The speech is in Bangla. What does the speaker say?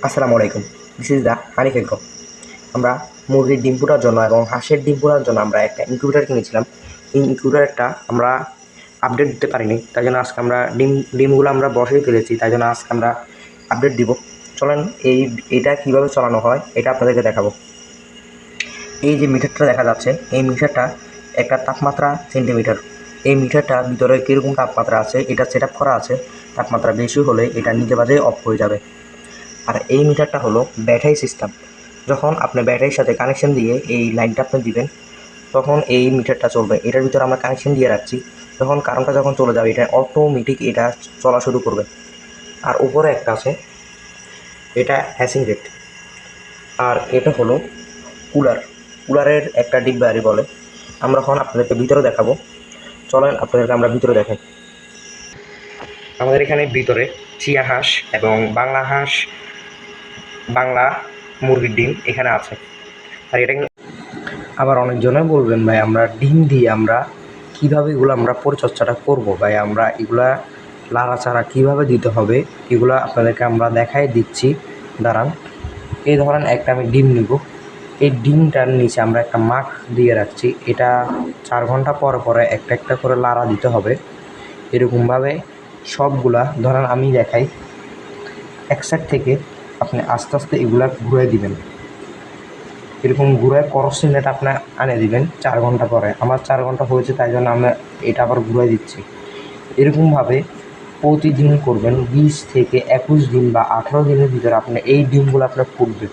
আসসালামু আলাইকুম, this is the Hanif agro. আমরা মুরগির ডিম ফোটার জন্য এবং হাঁসের ডিম ফোটার জন্য আমরা একটা ইনকিউবেটর কিনেছিলাম। এই ইনকিউবেটরটা আমরা আপডেট দিতে পারিনি, তাই জন্য আজকে আমরা ডিমগুলো আমরা বসেই ফেলেছি, তাই জন্য আজকে আমরা আপডেট দিব। চলেন এটা কীভাবে চালানো হয় এটা আপনাদেরকে দেখাবো। এই যে মিটারটা দেখা যাচ্ছে, এই মিটারটা একটা তাপমাত্রা সেন্টিমিটার। এই মিটারটা ভিতরে কীরকম তাপমাত্রা আছে এটা সেট আপ করা আছে। তাপমাত্রা বেশি হলে এটা নিজে বাজে অফ হয়ে যাবে। আর এই মিটারটা হলো ব্যাটারি সিস্টেম। যখন আপনি ব্যাটারির সাথে কানেকশন দিয়ে এই লাইনটা আপনি দিবেন, তখন এই মিটারটা চলবে। এটার ভিতরে আমরা কানেকশন দিয়ে রাখছি। যখন কারেন্টটা যখন চলে যাবে, এটা অটোমেটিক এটা চলা শুরু করবে। আর উপরে একটা আছে, এটা হ্যাসিং রেট। আর এটা হলো কুলারের একটা ডিব্বারি বলে। আমরা এখন আপনাদেরকে ভিতরে দেখাবো। চলেন আপনাদেরকে আমরা ভিতরে দেখাই। আমাদের এখানে ভিতরে চিয়া হাঁস এবং বাংলা মুরগির ডিম এখানে আছে। আর এটা আবার অনেকজনে বলবেন, ভাই আমরা ডিম দিয়ে আমরা কীভাবে এগুলো আমরা পরিচর্যাটা করবো, ভাই আমরা এগুলা লাড়াচাড়া কীভাবে দিতে হবে এগুলো আপনাদেরকে আমরা দেখাই দিচ্ছি। দাঁড়ান, এই ধরেন একটা আমি ডিম নিব। এই ডিমটার নিচে আমরা একটা মাখ দিয়ে রাখছি। এটা 4 ঘন্টা পরে পরে একটা একটা করে লাড়া দিতে হবে। এরকমভাবে সবগুলা ধরেন আমি দেখাই, এক সাইড থেকে আপনি আস্তে আস্তে এগুলা ঘুরে দিবেন। এরকম ঘুরায় ক্রস চিহ্নটা আপনি আনে দিবেন 4 ঘন্টা পরে। আমার 4 ঘন্টা হয়েছে, তাই জন্য আমরা এটা আবার ঘুরাই দিচ্ছি। এরকমভাবে প্রতিদিন করবেন। 20 থেকে 21 দিন বা 18 দিনের ভিতরে আপনি এই ডিমগুলো আপনার ফুটবে।